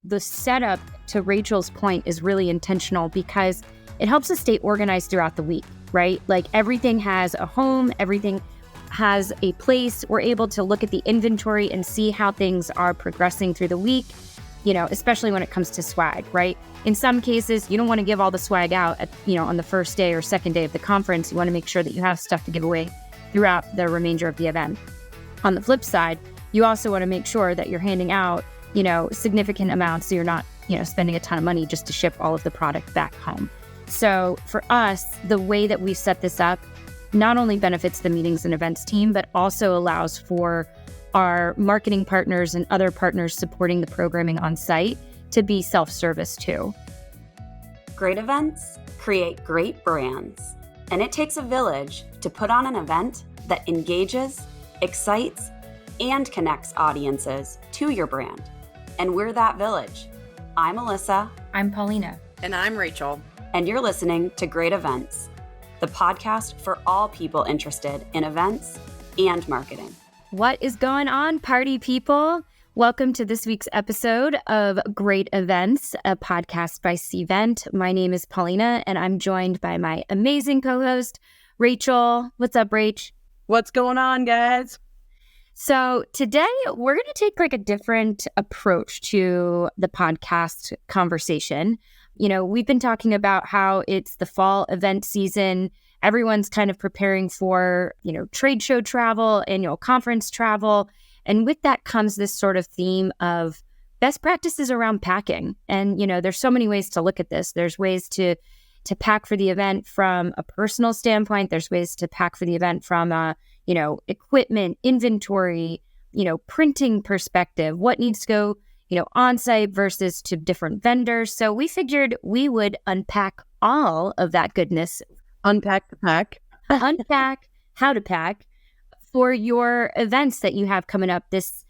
the setup, to Rachel's point, is really intentional because it helps us stay organized throughout the week, right? Like everything has a home, everything has a place. We're able to look at the inventory and see how things are progressing through the week, especially when it comes to swag, right? In some cases, you don't want to give all the swag out on the first day or second day of the conference. You want to make sure that you have stuff to give away throughout the remainder of the event. On the flip side, you also want to make sure that you're handing out, significant amounts so you're not, spending a ton of money just to ship all of the product back home. So for us, the way that we set this up not only benefits the meetings and events team, but also allows for our marketing partners and other partners supporting the programming on site to be self-service too. Great events create great brands, and it takes a village to put on an event that engages, excites, and connects audiences to your brand. And we're that village. I'm Alyssa. I'm Paulina. And I'm Rachel. And you're listening to Great Events, the podcast for all people interested in events and marketing. What is going on, party people? Welcome to this week's episode of Great Events, a podcast by Cvent. My name is Paulina, and I'm joined by my amazing co-host, Rachel. What's up, Rach? What's going on, guys? So today we're going to take a different approach to the podcast conversation. We've been talking about how it's the fall event season. Everyone's kind of preparing for, trade show travel, annual conference travel. And with that comes this sort of theme of best practices around packing. And, there's so many ways to look at this. There's ways to pack for the event from a personal standpoint. There's ways to pack for the event from a, equipment, inventory, printing perspective, what needs to go on-site versus to different vendors. So we figured we would unpack all of that goodness. Unpack the pack. Unpack how to pack for your events that you have coming up this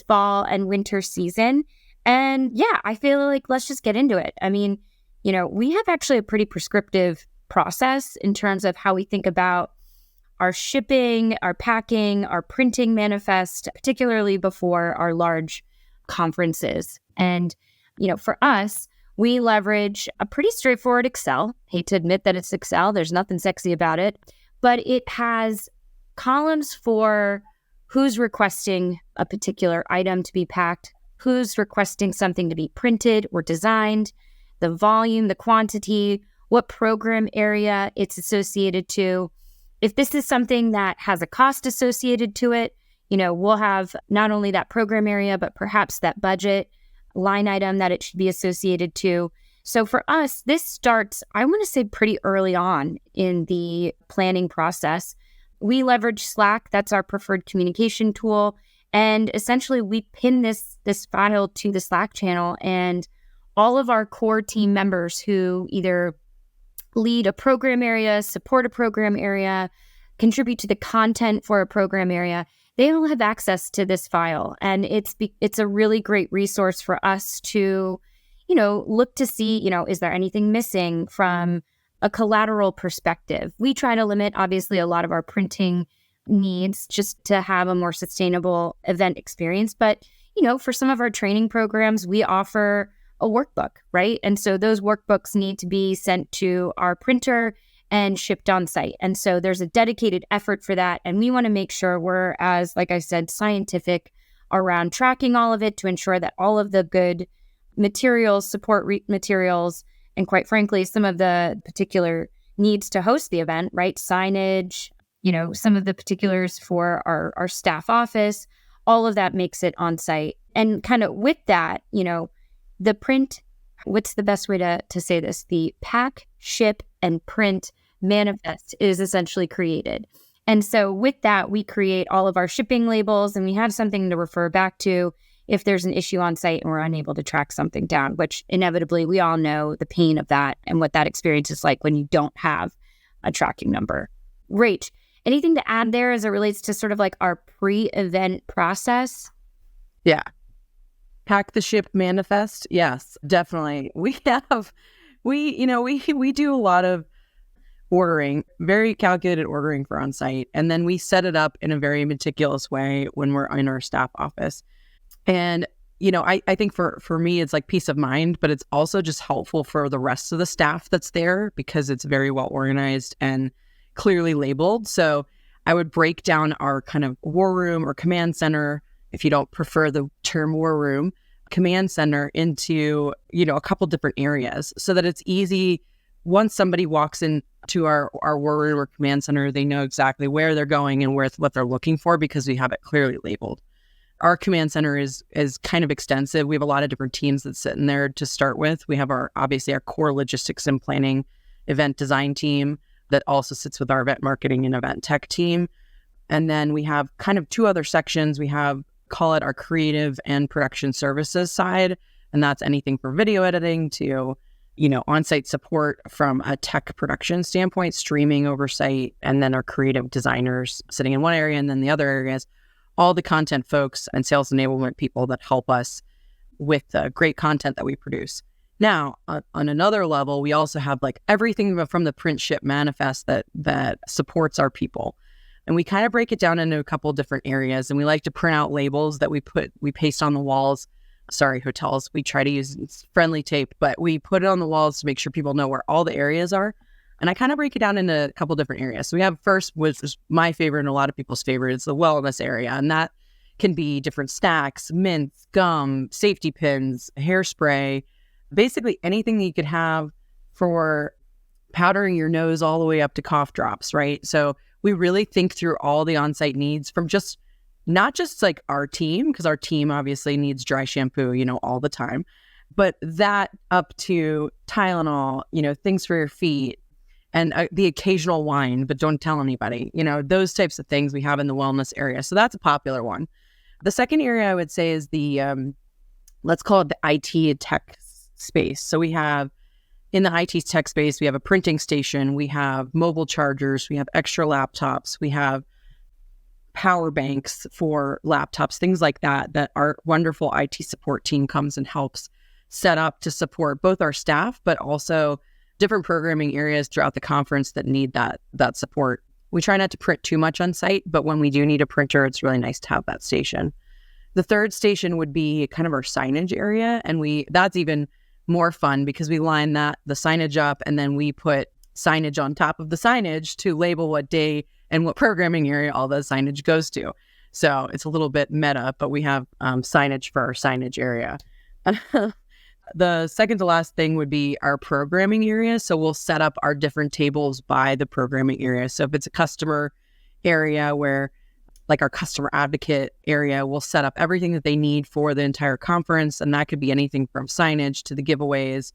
fall and winter season. And yeah, I feel like let's just get into it. I mean, we have actually a pretty prescriptive process in terms of how we think about our shipping, our packing, our printing manifest, particularly before our large conferences. And, for us, we leverage a pretty straightforward Excel. Hate to admit that it's Excel. There's nothing sexy about it, but it has columns for who's requesting a particular item to be packed, who's requesting something to be printed or designed, the volume, the quantity, what program area it's associated to. If this is something that has a cost associated to it, we'll have not only that program area, but perhaps that budget line item that it should be associated to. So for us, this starts, I want to say, pretty early on in the planning process. We leverage Slack. That's our preferred communication tool. And essentially, we pin this file to the Slack channel, and all of our core team members who either lead a program area, support a program area, contribute to the content for a program area, they all have access to this file. And it's a really great resource for us to, look to see, is there anything missing from a collateral perspective. We try to limit, obviously, a lot of our printing needs just to have a more sustainable event experience. But, for some of our training programs, we offer a workbook, right? And so those workbooks need to be sent to our printer and shipped on site. And so there's a dedicated effort for that. And we want to make sure we're, as, like I said, scientific around tracking all of it to ensure that all of the good materials, materials, and quite frankly, some of the particular needs to host the event, right? Signage, some of the particulars for our staff office, all of that makes it on site. And kind of with that, the print, what's the best way to say this? The pack, ship, and print manifest is essentially created. And so with that, we create all of our shipping labels, and we have something to refer back to if there's an issue on site and we're unable to track something down, which inevitably we all know the pain of that and what that experience is like when you don't have a tracking number. Rach, anything to add there as it relates to sort of like our pre-event process? Yeah. Pack the ship manifest. Yes, definitely. We do a lot of ordering, very calculated ordering for on-site. And then we set it up in a very meticulous way when we're in our staff office. And I think for me, it's like peace of mind, but it's also just helpful for the rest of the staff that's there because it's very well organized and clearly labeled. So I would break down our kind of war room or command center, if you don't prefer the term war room, command center into, a couple different areas so that it's easy. Once somebody walks into our war room or command center, they know exactly where they're going and what they're looking for because we have it clearly labeled. Our command center is kind of extensive. We have a lot of different teams that sit in there to start with. We have obviously our core logistics and planning event design team that also sits with our event marketing and event tech team. And then we have kind of two other sections. We have, call it our creative and production services side. And that's anything from video editing to, on-site support from a tech production standpoint, streaming oversight, and then our creative designers sitting in one area. And then the other areas, all the content folks and sales enablement people that help us with the great content that we produce. Now, on another level, we also have like everything from the print ship manifest that supports our people. And we kind of break it down into a couple of different areas. And we like to print out labels that we paste on the walls. Sorry, hotels. We try to use friendly tape, but we put it on the walls to make sure people know where all the areas are. And I kind of break it down into a couple different areas. So we have first, which is my favorite and a lot of people's favorite, is the wellness area. And that can be different snacks, mints, gum, safety pins, hairspray, basically anything that you could have for powdering your nose all the way up to cough drops, right? So we really think through all the on-site needs from not just like our team, because our team obviously needs dry shampoo, all the time, but that up to Tylenol, things for your feet, and the occasional wine, but don't tell anybody, those types of things we have in the wellness area. So that's a popular one. The second area I would say is the, let's call it the IT tech space. So we have, in the IT tech space, we have a printing station, we have mobile chargers, we have extra laptops, we have power banks for laptops, things like that our wonderful IT support team comes and helps set up to support both our staff, but also different programming areas throughout the conference that need that support. We try not to print too much on site, but when we do need a printer, it's really nice to have that station. The third station would be kind of our signage area, and that's even more fun because we line the signage up, and then we put signage on top of the signage to label what day and what programming area all the signage goes to. So it's a little bit meta, but we have signage for our signage area. The second to last thing would be our programming area. So we'll set up our different tables by the programming area. So if it's a customer area where, like our customer advocate area, we'll set up everything that they need for the entire conference. And that could be anything from signage to the giveaways.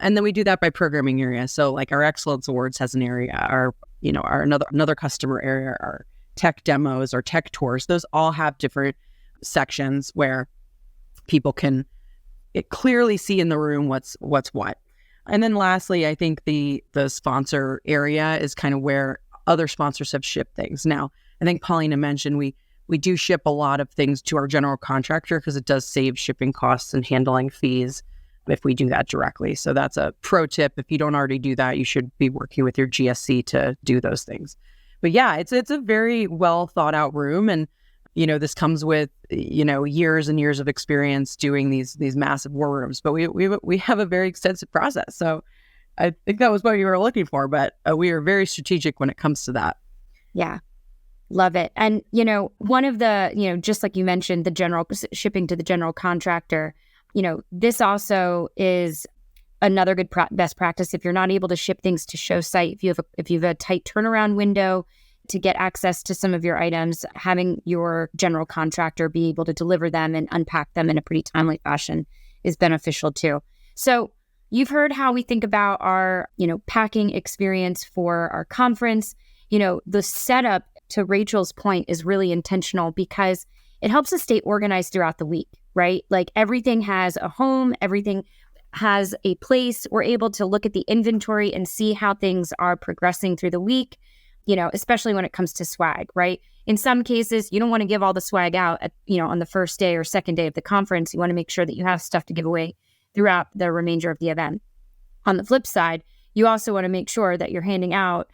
And then we do that by programming area. So like our Excellence Awards has an area, our another customer area, our tech demos, our tech tours, those all have different sections where people can clearly see in the room what's what. And then lastly, I think the sponsor area is kind of where other sponsors have shipped things. Now, I think Paulina mentioned we do ship a lot of things to our general contractor because it does save shipping costs and handling fees if we do that directly. So that's a pro tip. If you don't already do that, you should be working with your GSC to do those things. But yeah, it's a very well thought out room. And this comes with, years and years of experience doing these massive war rooms, but we have a very extensive process. So I think that was what you were looking for, but we are very strategic when it comes to that. Yeah. Love it. And, one of the, just like you mentioned, the general shipping to the general contractor, this also is another good best practice. If you're not able to ship things to show site, if you have a tight turnaround window to get access to some of your items, having your general contractor be able to deliver them and unpack them in a pretty timely fashion is beneficial too. So you've heard how we think about our, packing experience for our conference. The setup, to Rachel's point, is really intentional because it helps us stay organized throughout the week, right? Like everything has a home, everything has a place. We're able to look at the inventory and see how things are progressing through the week, especially when it comes to swag, right? In some cases, you don't want to give all the swag out at, on the first day or second day of the conference. You want to make sure that you have stuff to give away throughout the remainder of the event. On the flip side, you also want to make sure that you're handing out,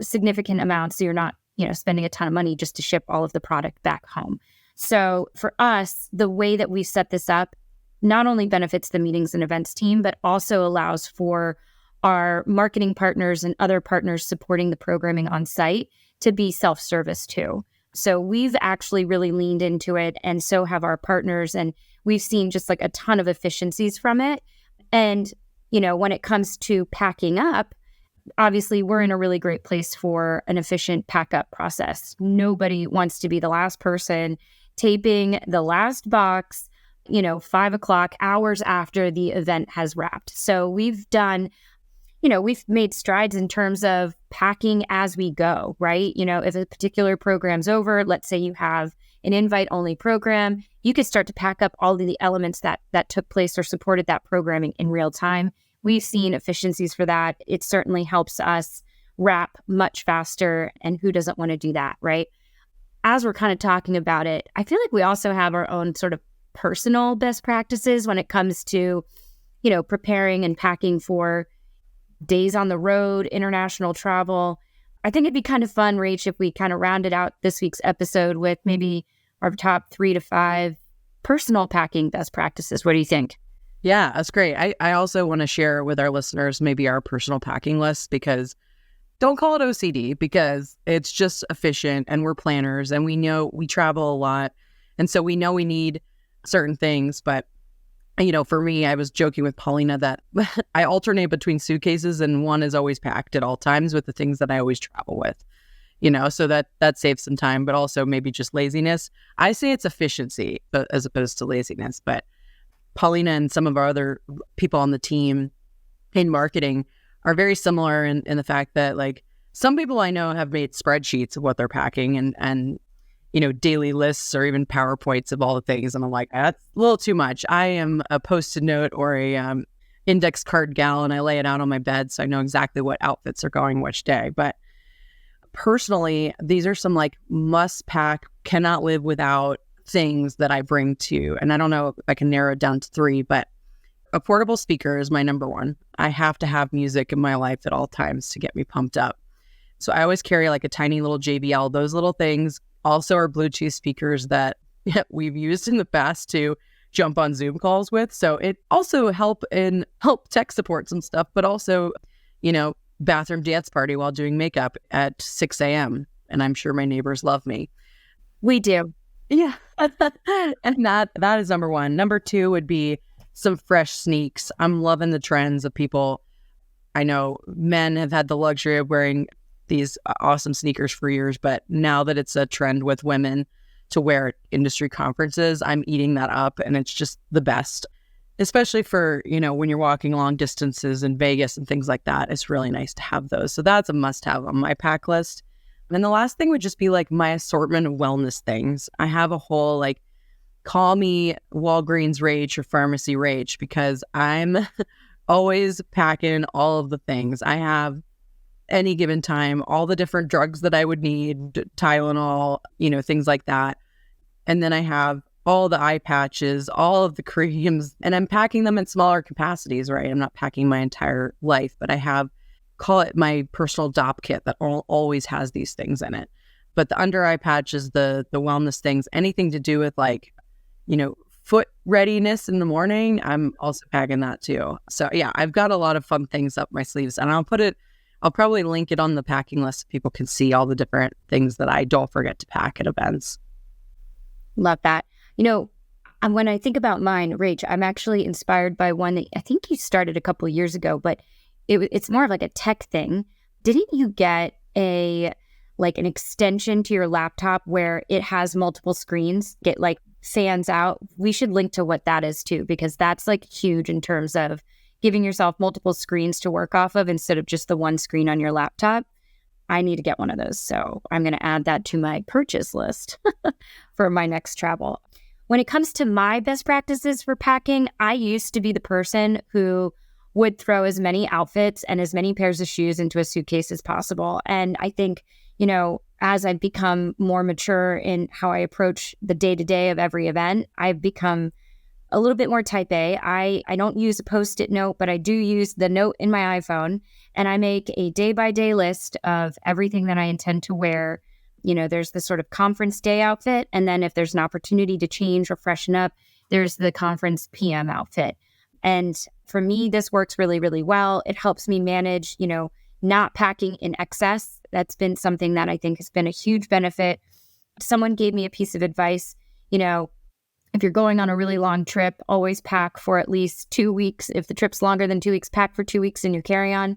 significant amounts so you're not, spending a ton of money just to ship all of the product back home. So for us, the way that we set this up not only benefits the meetings and events team, but also allows for our marketing partners and other partners supporting the programming on site to be self-service too. So we've actually really leaned into it, and so have our partners, and we've seen just like a ton of efficiencies from it. And, when it comes to packing up, obviously we're in a really great place for an efficient pack up process. Nobody wants to be the last person taping the last box, 5 o'clock, hours after the event has wrapped. So we've made strides in terms of packing as we go, right? If a particular program's over, let's say you have an invite-only program, you could start to pack up all of the elements that took place or supported that programming in real time. We've seen efficiencies for that. It certainly helps us wrap much faster, and who doesn't want to do that, right? As we're kind of talking about it, I feel like we also have our own sort of personal best practices when it comes to, preparing and packing for days on the road, international travel. I think it'd be kind of fun, Rach, if we kind of rounded out this week's episode with maybe our top 3 to 5 personal packing best practices. What do you think? Yeah, that's great. I also want to share with our listeners maybe our personal packing list, because don't call it OCD, because it's just efficient, and we're planners, and we know we travel a lot. And so we know we need certain things. But, for me, I was joking with Paulina that I alternate between suitcases, and one is always packed at all times with the things that I always travel with, so that saves some time, but also maybe just laziness. I say it's efficiency as opposed to laziness. But Paulina and some of our other people on the team in marketing are very similar in the fact that, like, some people I know have made spreadsheets of what they're packing and daily lists or even PowerPoints of all the things. And I'm like, that's a little too much. I am a Post-it note or a index card gal, and I lay it out on my bed so I know exactly what outfits are going which day. But personally, these are some like must pack, cannot live without things that I bring to. And I don't know if I can narrow it down to 3, but a portable speaker is my number one. I have to have music in my life at all times to get me pumped up. So I always carry like a tiny little JBL. Those little things also are Bluetooth speakers that we've used in the past to jump on Zoom calls with. So it also help tech support some stuff, but also, bathroom dance party while doing makeup at 6 a.m. And I'm sure my neighbors love me. We do. Yeah. And that is number one. Number 2 would be some fresh sneaks. I'm loving the trends of people. I know men have had the luxury of wearing these awesome sneakers for years, but now that it's a trend with women to wear at industry conferences, I'm eating that up, and it's just the best, especially for, when you're walking long distances in Vegas and things like that. It's really nice to have those. So that's a must have on my pack list. And the last thing would just be like my assortment of wellness things. I have a whole like, call me Walgreens Rach or Pharmacy Rach, because I'm always packing all of the things. I have any given time, all the different drugs that I would need, Tylenol, things like that. And then I have all the eye patches, all of the creams, and I'm packing them in smaller capacities, right? I'm not packing my entire life, but I have, call it my personal DOP kit that always has these things in it. But the under eye patches, the wellness things, anything to do with like, foot readiness in the morning, I'm also packing that too. So yeah, I've got a lot of fun things up my sleeves, and I'll probably link it on the packing list so people can see all the different things that I don't forget to pack at events. Love that. When I think about mine, Rach, I'm actually inspired by one that I think you started a couple of years ago, but it's more of like a tech thing. Didn't you get an extension to your laptop where it has multiple screens, get like fans out? We should link to what that is too, because that's like huge in terms of giving yourself multiple screens to work off of instead of just the one screen on your laptop. I need to get one of those. So I'm going to add that to my purchase list for my next travel. When it comes to my best practices for packing, I used to be the person who would throw as many outfits and as many pairs of shoes into a suitcase as possible. And I think, as I've become more mature in how I approach the day-to-day of every event, I've become a little bit more type A. I don't use a Post-it note, but I do use the note in my iPhone, and I make a day-by-day list of everything that I intend to wear There's the sort of conference day outfit. And then if there's an opportunity to change or freshen up, there's the conference PM outfit. And for me, this works really, really well. It helps me manage, not packing in excess. That's been something that I think has been a huge benefit. Someone gave me a piece of advice, if you're going on a really long trip, always pack for at least 2 weeks. If the trip's longer than 2 weeks, pack for 2 weeks in your carry-on.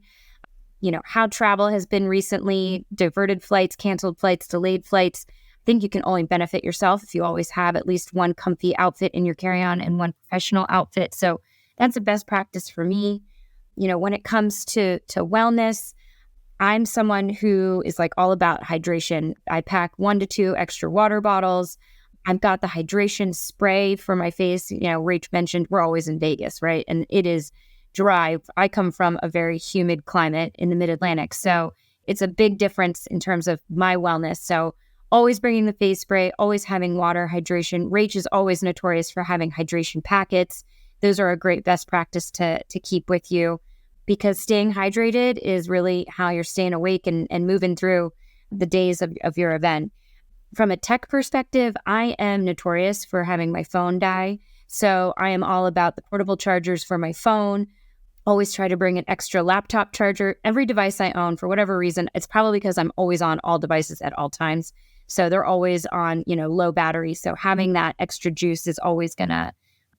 How travel has been recently, diverted flights, canceled flights, delayed flights. I think you can only benefit yourself if you always have at least one comfy outfit in your carry-on and one professional outfit. So that's a best practice for me. When it comes to wellness, I'm someone who is like all about hydration. I pack 1 to 2 extra water bottles. I've got the hydration spray for my face. Rach mentioned we're always in Vegas, right? And it is dry. I come from a very humid climate in the mid-Atlantic. So it's a big difference in terms of my wellness. So always bringing the face spray, always having water, hydration. Rach is always notorious for having hydration packets. Those are a great best practice to keep with you, because staying hydrated is really how you're staying awake and moving through the days of your event. From a tech perspective, I am notorious for having my phone die. So I am all about the portable chargers for my phone. Always try to bring an extra laptop charger. Every device I own, for whatever reason, it's probably because I'm always on all devices at all times. So they're always on, low battery. So having that extra juice is always going to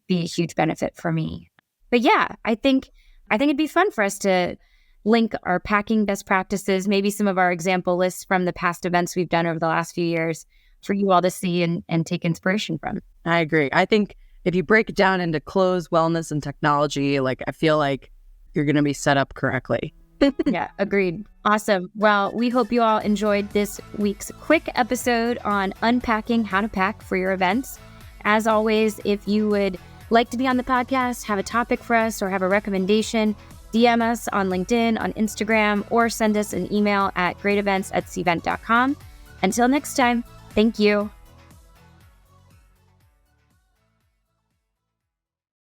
be a huge benefit for me. But yeah, I think it'd be fun for us to link our packing best practices, maybe some of our example lists from the past events we've done over the last few years for you all to see and take inspiration from. I agree. I think if you break it down into clothes, wellness, and technology, I feel like you're going to be set up correctly. Yeah, agreed. Awesome. Well, we hope you all enjoyed this week's quick episode on unpacking how to pack for your events. As always, if you would like to be on the podcast, have a topic for us, or have a recommendation, DM us on LinkedIn, on Instagram, or send us an email at greatevents@cvent.com. Until next time, thank you.